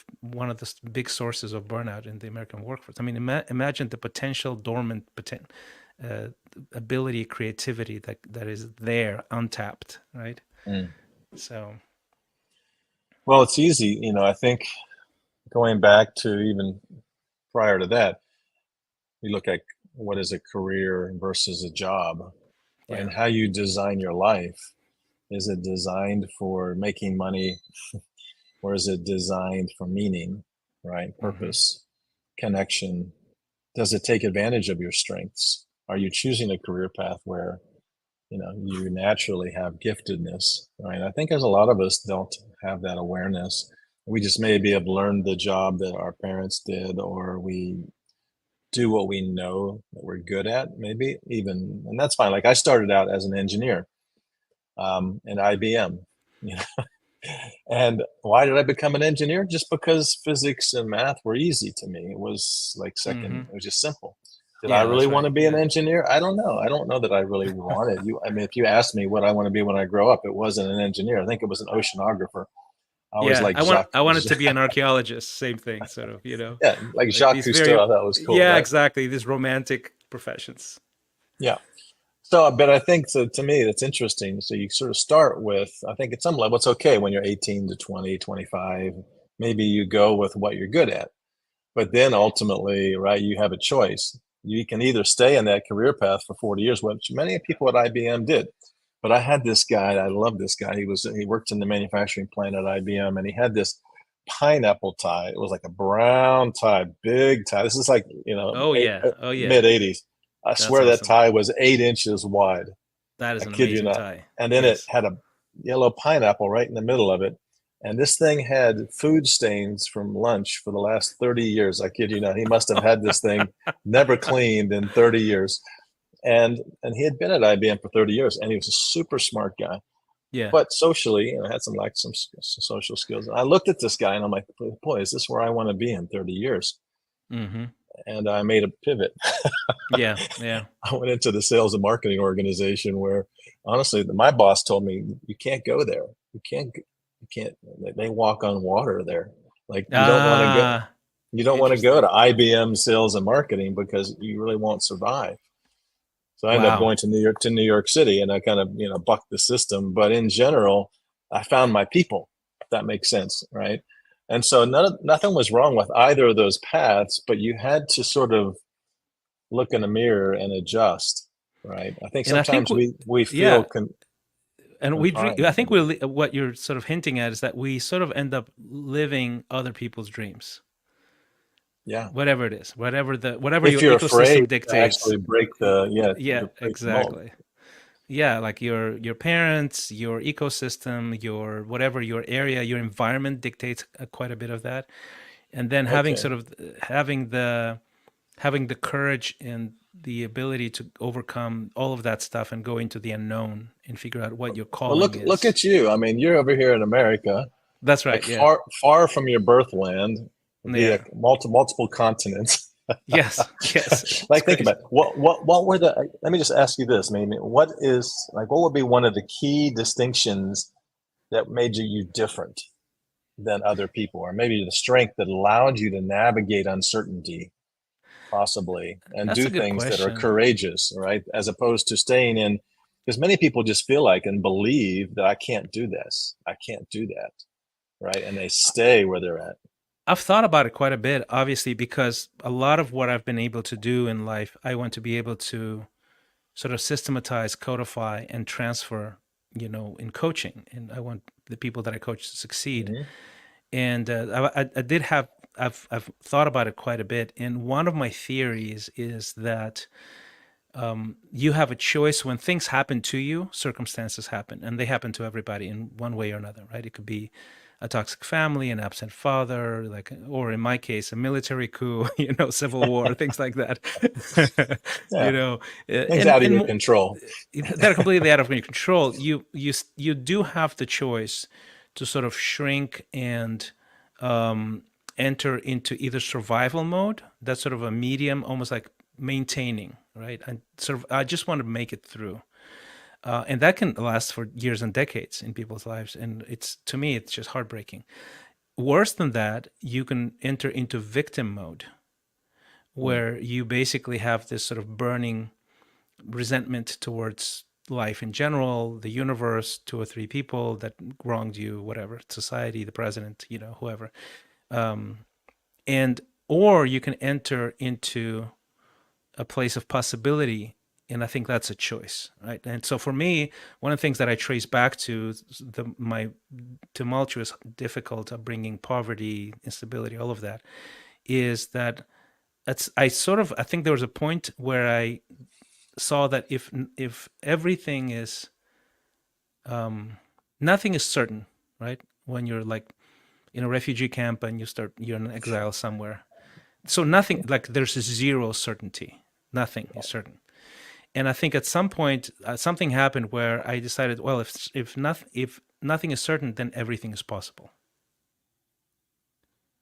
big sources of burnout in the American workforce. I mean, imagine the potential dormant uh, ability, creativity that is there, untapped, right? mm. So, Well, it's easy. I think going back to even prior to that, you look at what is a career versus a job, right? yeah. And how you design your life. Is it designed for making money, or is it designed for meaning, right? Hmm. Purpose, connection. Does it take advantage of your strengths? Are you choosing a career path where you naturally have giftedness, right? I think as a lot of us don't have that awareness. We just maybe have learned the job that our parents did, or we do what we know that we're good at, maybe even, and that's fine. Like I started out as an engineer in IBM, you know, and why did I become an engineer? Just because physics and math were easy to me. It was like second, Hmm. it was just simple. Did I Yeah, really that's want right. to be an Yeah. engineer? I don't know. I don't know that I really wanted you. I mean, if you asked me what I want to be when I grow up, it wasn't an engineer. I think it was an oceanographer. I always Yeah, like I wanted to be an archiologist. Same thing, sort of. yeah, like Like Jacques these very, Cousteau. I thought was cool, yeah, right? exactly. These romantic professions. Yeah. So, but I think so to me, that's interesting. So you sort of start with, I think at some level, it's okay when you're 18 to 20, 25. Maybe you go with what you're good at. But then ultimately, right, you have a choice. You can either stay in that career path for 40 years, which many people at IBM did. But I had this guy, I love this guy. He worked in the manufacturing plant at IBM, and he had this pineapple tie. It was like a brown tie, big tie. This is like, Oh yeah. Oh yeah. mid 80s. I That's swear that awesome. tie was 8 inches wide. That is I an kid you amazing not. tie. And then it Yes. had a yellow pineapple right in the middle of it. And this thing had food stains from lunch for the last 30 years. I kid you not. He must have had this thing never cleaned in 30 years. And he had been at IBM for 30 years, and he was a super smart guy. Yeah. But socially, had some social skills. And I looked at this guy and I'm like, boy, is this where I want to be in 30 years? Mm-hmm. And I made a pivot. Yeah. Yeah. I went into the sales and marketing organization where honestly, my boss told me, you can't go there. You can't, they walk on water there. Like Ah, you don't want to go interesting. to IBM sales and marketing because you really won't survive. So I ended up Wow. going to New York City, and I kind of bucked the system. But in general, I found my people. If that makes sense, right? And so nothing was wrong with either of those paths, but you had to sort of look in the mirror and adjust, right? I think And I think, sometimes we feel yeah, and confined. I think what you're sort of hinting at is that we sort of end up living other people's dreams, Yeah, whatever it is, whatever if your you're afraid ecosystem to dictates. actually break the Yeah, break the mold. exactly. Yeah, like your parents, your ecosystem, your whatever your area, your environment dictates quite a bit of that. And then having Okay. sort of having the courage and the ability to overcome all of that stuff and go into the unknown and figure out what your Well, calling look is. at you. I mean, you're over here in America, That's like right. Yeah. far from your birthland via Yeah. multiple continents. Yes. Yes. It's Like, think crazy. about it. What were the? Let me just ask you this. I mean, what would be one of the key distinctions that made you different than other people, or maybe the strength that allowed you to navigate uncertainty, possibly, and That's do a good things that are question. courageous, right? As opposed to staying in, because many people just feel like and believe that I can't do this, I can't do that, right? And they stay where they're at. I've thought about it quite a bit, obviously, because a lot of what I've been able to do in life, I want to be able to sort of systematize, codify, and transfer, in coaching. And I want the people that I coach to succeed. Mm-hmm. And I did have, I've thought about it quite a bit. And one of my theories is that you have a choice when things happen to you, circumstances happen, and they happen to everybody in one way or another, right? It could be a toxic family, an absent father, like, or in my case, a military coup, civil war, things like that. you Yeah, know, things out of and your control. that are completely out of your control. You do have the choice to sort of shrink and enter into either survival mode, that's sort of a medium, almost like maintaining, right? And sort of, I just want to make it through. And that can last for years and decades in people's lives. And it's, to me, it's just heartbreaking. Worse than that, you can enter into victim mode, Mm. where you basically have this sort of burning resentment towards life in general, the universe, two or three people that wronged you, whatever, society, the president, whoever. Um, and or you can enter into a place of possibility, and I think that's a choice, right? And so for me, one of the things that I trace back to my tumultuous, difficult upbringing, poverty, instability, all of that, is that I think there was a point where I saw that if everything is nothing is certain, right? When you're like in a refugee camp and you're in exile somewhere, so nothing, like, there's zero certainty, nothing is certain. And I think at some point something happened where I decided, well, if nothing is certain, then everything is possible,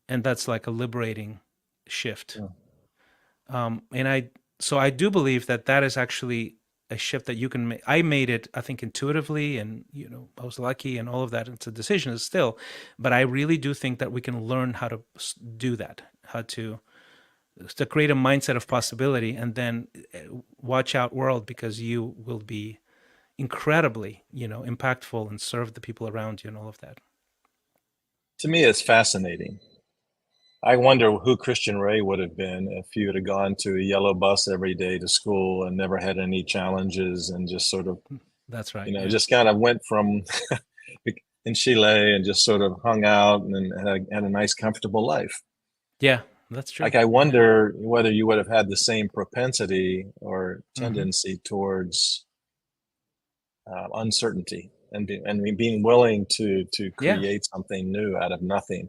and that's like a liberating shift. Mm. And I do believe that that is actually a shift that you can make. I made it, I think, intuitively, and I was lucky, and all of that. It's a decision still, but I really do think that we can learn how to do that, how to create a mindset of possibility, and then watch out, world, because you will be incredibly, impactful and serve the people around you and all of that. To me, it's fascinating. I wonder who Christian Ray would have been if you had gone to a yellow bus every day to school and never had any challenges and just sort of, That's right. Yeah. just kind of went from in Chile and just sort of hung out and had a nice, comfortable life. Yeah, that's true. Like, I Yeah. wonder whether you would have had the same propensity or Hmm. tendency towards uncertainty and being willing to Yeah, create something new out of nothing.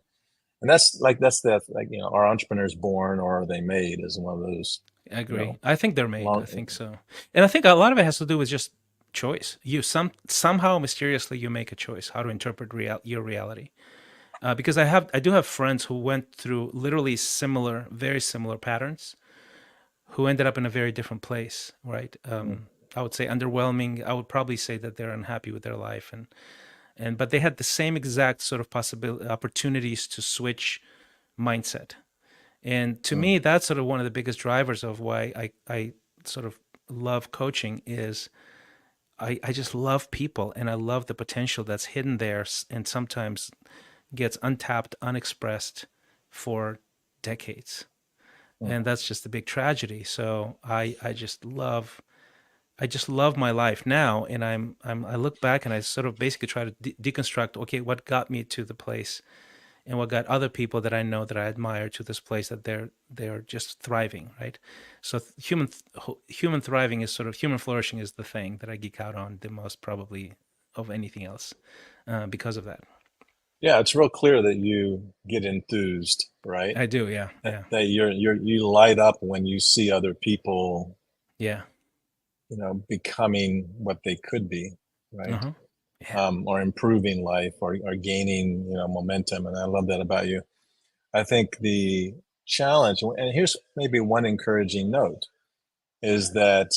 And that's like, are entrepreneurs born or are they made? Is one of those, I you know, agree. I think they're made. I long. think so. And I think a lot of it has to do with just choice. You somehow mysteriously you make a choice how to interpret your reality. Because I do have friends who went through literally similar, very similar patterns, who ended up in a very different place, right? I would say underwhelming. I would probably say that they're unhappy with their life, and but they had the same exact sort of possibility opportunities to switch mindset. And to Mm, me, that's sort of one of the biggest drivers of why I sort of love coaching is I just love people and I love the potential that's hidden there and sometimes gets untapped, unexpressed for decades. mm. And that's just a big tragedy. So I just love my life now, and I look back and I sort of basically try to deconstruct. Okay, what got me to the place, and what got other people that I know that I admire to this place that they're just thriving, right? So human thriving is sort of human flourishing is the thing that I geek out on the most probably of anything else, because of that. Yeah, it's real clear that you get enthused, right? I do, yeah, That, yeah, that you light up when you see other people, yeah, becoming what they could be, uh right? huh, yeah, Or improving life or gaining, momentum. And I love that about you. I think the challenge, and here's maybe one encouraging note, is that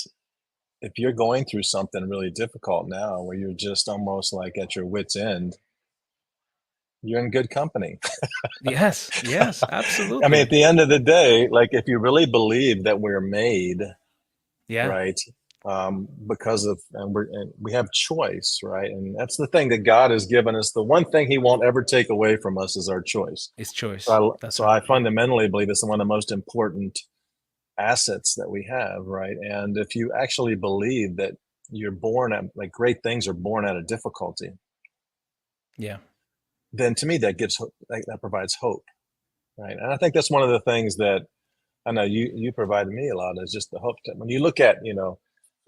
if you're going through something really difficult now where you're just almost like at your wits' end, you're in good company. yes, yes, I mean, at absolutely, the end of the day, like, if you really believe that we're made, yeah, right, because of, and we have choice, right, and that's the thing that God has given us. The one thing He won't ever take away from us is our choice. it's choice. So That's so right. I Yeah. fundamentally believe it's one of the most important assets that we have, right? And if you actually believe that you're born at, like, great things are born out of difficulty, Yeah. then to me that gives hope, that provides hope, right? And I think that's one of the things that I know you provided me a lot, is just the hope that when you look at,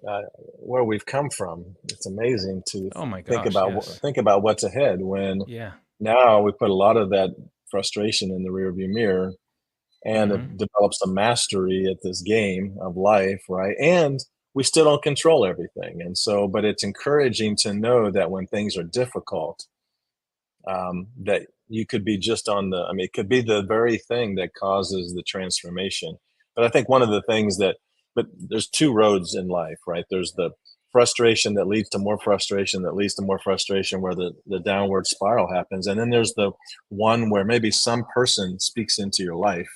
uh, where we've come from, it's amazing to Oh my gosh. Yes. think about what's ahead, when Yeah. now we put a lot of that frustration in the rearview mirror and Hmm. have developed some mastery at this game of life, right? And we still don't control everything. And so, but it's encouraging to know that when things are difficult, that you could be just on the, I mean, it could be the very thing that causes the transformation. But I think one of the things that, but there's two roads in life, right? There's the frustration that leads to more frustration, that leads to more frustration, where the downward spiral happens. And then there's the one where maybe some person speaks into your life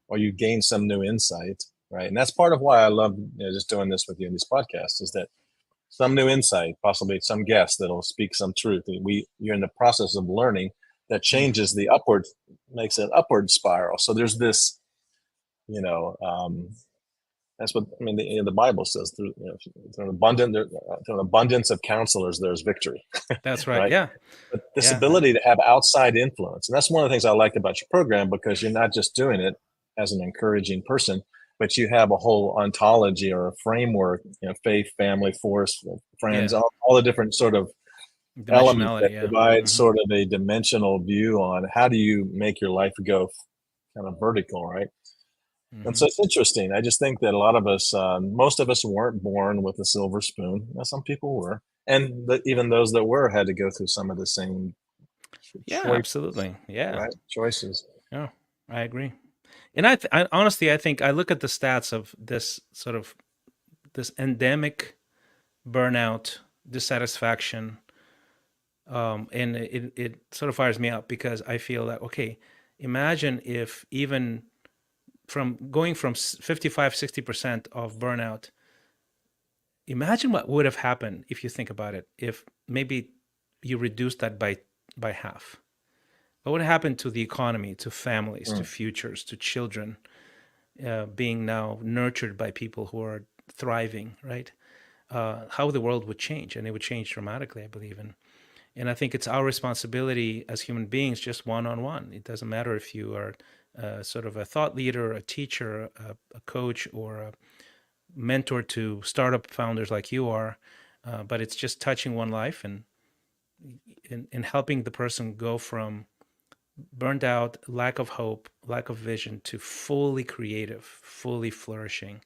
or you gain some new insight, right? And that's part of why I love, just doing this with you in these podcasts, is that some new insight, possibly some guest that'll speak some truth. You're in the process of learning that Mm. changes the upward, makes an upward spiral. So there's this, you know, that's what I mean. The Bible says, through an abundance of counselors, there's victory, That's right. right? Yeah. But this Yeah. ability to have outside influence, and that's one of the things I like about your program, because you're not just doing it as an encouraging person, but you have a whole ontology or a framework, faith, family, force, friends, Yeah. all the different sort of elements that Dimensionality. Yeah. provide Hmm. sort of a dimensional view on how do you make your life go kind of vertical, right? And Hmm. so it's interesting. I just think that a lot of us, most of us weren't born with a silver spoon. Now, some people were, and even those that were had to go through some of the same Yeah. choices, Absolutely. Yeah. right? Choices. Yeah. I agree. And I honestly, I think I look at the stats of this sort of this endemic burnout, dissatisfaction, and it sort of fires me up because I feel that okay, imagine if even from going from 55, 60% of burnout, imagine what would have happened if you think about it. If maybe you reduce that by half, what would happen to the economy, to families, to Mm. futures, to children being now nurtured by people who are thriving, right? How the world would change, and it would change dramatically, I believe. And I think it's our responsibility as human beings, just one on one. It doesn't matter if you are sort of a thought leader, a teacher, a coach, or a mentor to startup founders like you are, but it's just touching one life and helping the person go from burned out, lack of hope, lack of vision to fully creative, fully flourishing,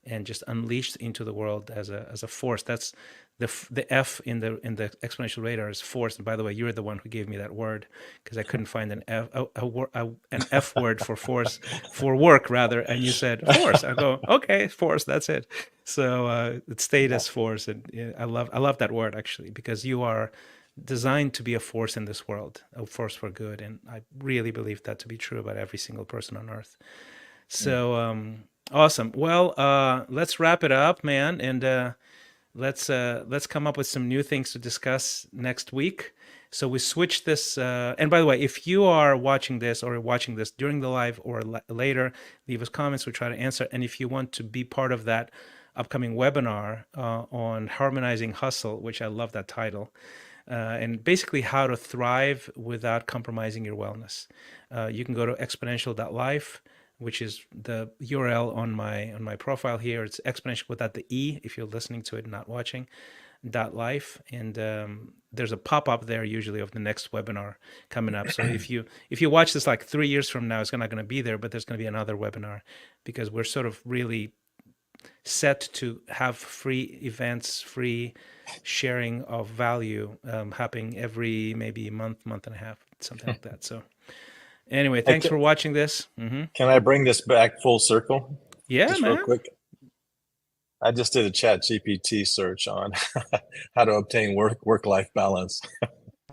and just unleashed into the world as a force. That's the F in the exponential radar is force. And by the way, you're the one who gave me that word because I couldn't find an F word for force for work rather. And you said force. I go okay, force. That's it. So it stayed as force, and yeah, I love that word actually because you are designed to be a force in this world, a force for good, and I really believe that to be true about every single person on earth. So awesome. Well, let's wrap it up, man, and let's come up with some new things to discuss next week. So we switched this. And by the way, if you are watching this or watching this during the live or later, leave us comments. We try to answer. And if you want to be part of that upcoming webinar on harmonizing hustle, which I love that title, and basically how to thrive without compromising your wellness. You can go to exponential.life, which is the URL on my profile here. It's exponential without the E if you're listening to it, not watching. .life, and there's a pop-up there usually of the next webinar coming up. So if you watch this like 3 years from now, it's not going to be there, but there's going to be another webinar because we're sort of really set to have free events, free sharing of value happening every maybe month and a half, something like that. So anyway, Hey, thanks for watching this. can I bring this back full circle Yeah, just real man. quick? I just did a chat GPT search on how to obtain work-life balance.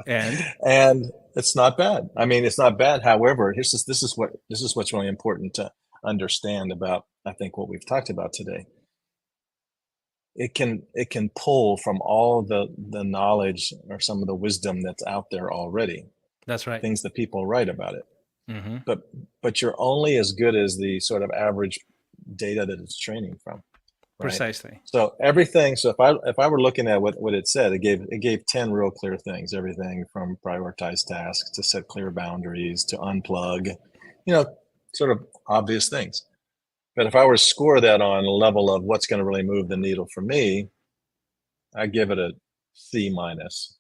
And And it's not bad. I mean, it's not bad. However, this is what's really important to understand about, I think, what we've talked about today. It can pull from all the knowledge or some of the wisdom that's out there already, that's right. things that people write about it. Mm-hmm. But you're only as good as the sort of average data that it's training from, right? Precisely. So everything. So if I were looking at what it said, it gave 10 real clear things. Everything from prioritize tasks to set clear boundaries to unplug, sort of obvious things. But if I were to score that on a level of what's going to really move the needle for me, I give it a C minus,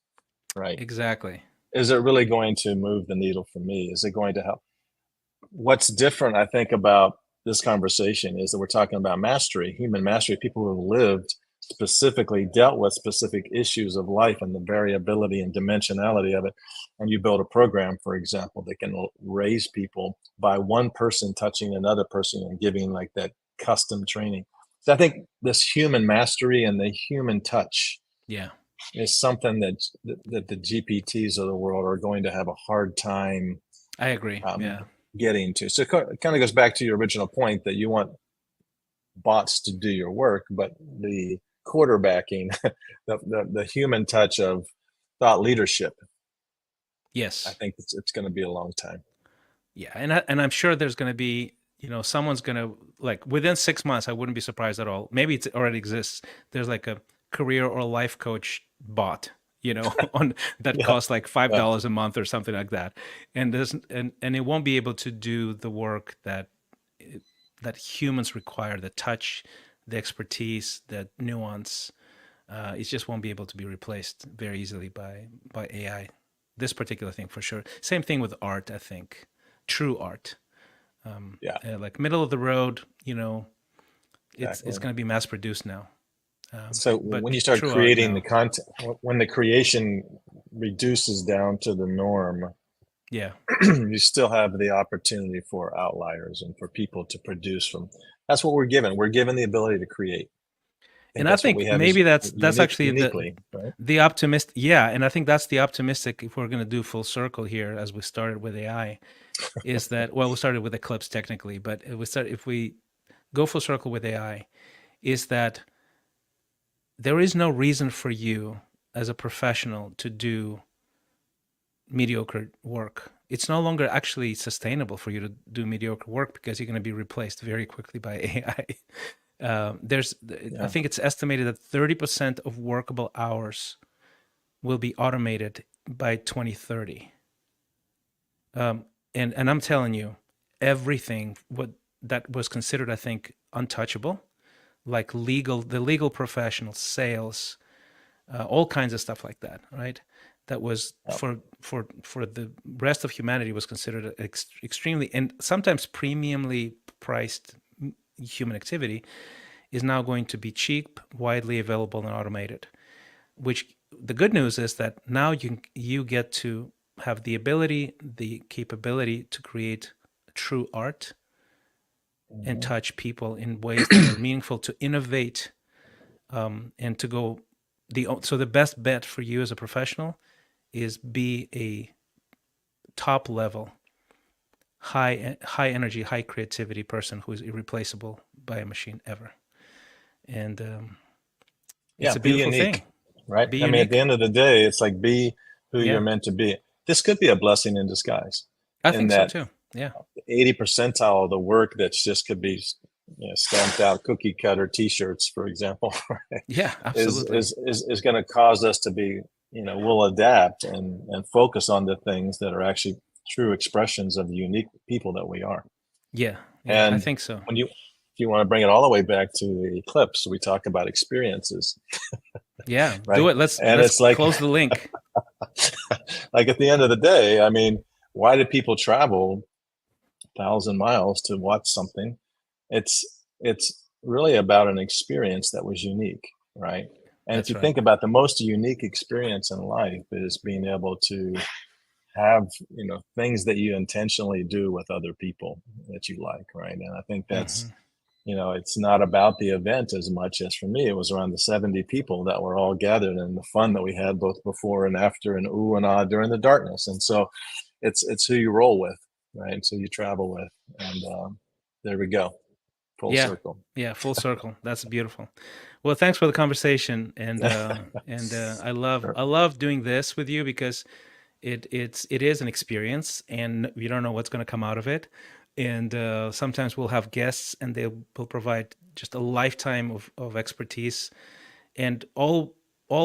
right? Exactly. Is it really going to move the needle for me? Is it going to help? What's different, I think, about this conversation is that we're talking about mastery, human mastery, people who have lived specifically, dealt with specific issues of life and the variability and dimensionality of it. And you build a program, for example, that can raise people by one person touching another person and giving like that custom training. So I think this human mastery and the human touch Yeah, is something that the GPTs of the world are going to have a hard time I agree. um, Yeah, getting to. So it kind of goes back to your original point that you want bots to do your work, but the quarterbacking, the human touch of thought leadership, I yes. think it's going to be a long time. Yeah, and I'm sure there's going to be, someone's going to like within 6 months. I wouldn't be surprised at all. Maybe it already exists. There's like a career or life coach bot, on that Yeah, costs like yeah, $5 a month or something like that, and there's and it won't be able to do the work that humans require, the touch, the expertise, the nuance. It just won't be able to be replaced very easily by AI. This particular thing for sure. Same thing with art. I think true art, yeah, like middle of the road. It's exactly. going to be mass produced now. So But when you start true art, creating the no. content, when the creation reduces down to the norm, Yeah, you still have the opportunity for outliers and for people to produce from. That's what we're given. We're given the ability to create. I think and I that's what we think have is maybe that's actually uniquely, right? the optimist. Yeah, and I think that's the optimistic. If we're going to do full circle here, as we started with AI, is that well, we started with Eclipse technically, but if we go full circle with AI, is that there is no reason for you as a professional to do mediocre work. It's no longer actually sustainable for you to do mediocre work because you're going to be replaced very quickly by AI. I Yeah. think it's estimated that 30% of workable hours will be automated by 2030. Um, and I'm telling you, everything what that was considered, I think, untouchable, like the legal professional, sales, all kinds of stuff like that, right? That was Yep. for the rest of humanity was considered extremely and sometimes premiumly priced human activity is now going to be cheap, widely available, and automated. Which the good news is that now you get to have the ability, the capability to create true art and Mhm. touch people in ways that are meaningful, to innovate, and to go so the best bet for you as a professional is be a top level, high energy, high creativity person who is irreplaceable by a machine ever. And Yeah, it's a be beautiful unique, thing. right? Be I mean, at the unique. end of the day, it's like be who you're Yeah, meant to be. This could be a blessing in disguise, I in think so that too. Yeah, 80 percentile of the work that's just could be, stamped out cookie cutter T-shirts, for example, right, yeah, is absolutely. is is is going to cause us to be, we'll adapt and focus on the things that are actually true expressions of the unique people that we are. Yeah, yeah, I And think so. if you want to bring it all the way back to the eclipse, we talk about experiences, Yeah, do right? it. Let's And let's it's like, close the link. like at the end of the day, I mean, why do people travel 1,000 miles to watch something? It's really about an experience that was unique, right? And if That's you right. think about the most unique experience in life is being able to have, things that you intentionally do with other people that you like, right? And I think Hmm. that's, it's not about the event as much as for me, it was around the 70 people that were all gathered and the fun that we had both before and after and ooh and ah during the darkness. And so it's who you roll with, right? So you travel with, and there we go, full Yeah, circle. yeah, full circle. That's beautiful. Well, thanks for the conversation, and Sure. I love doing this with you because it is an experience, and you don't know what's going to come out of it. And sometimes we'll have guests, and they will provide just a lifetime of expertise. And all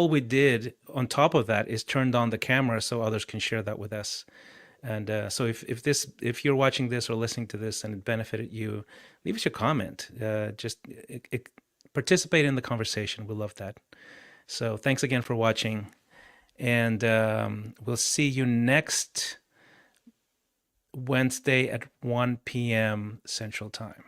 we did on top of that is turned on the camera so others can share that with us. And so if you're watching this or listening to this and it benefited you, leave us a comment. Just participate in the conversation. We love that. So thanks again for watching, and we'll see you next Wednesday at 1 p.m. Central Time.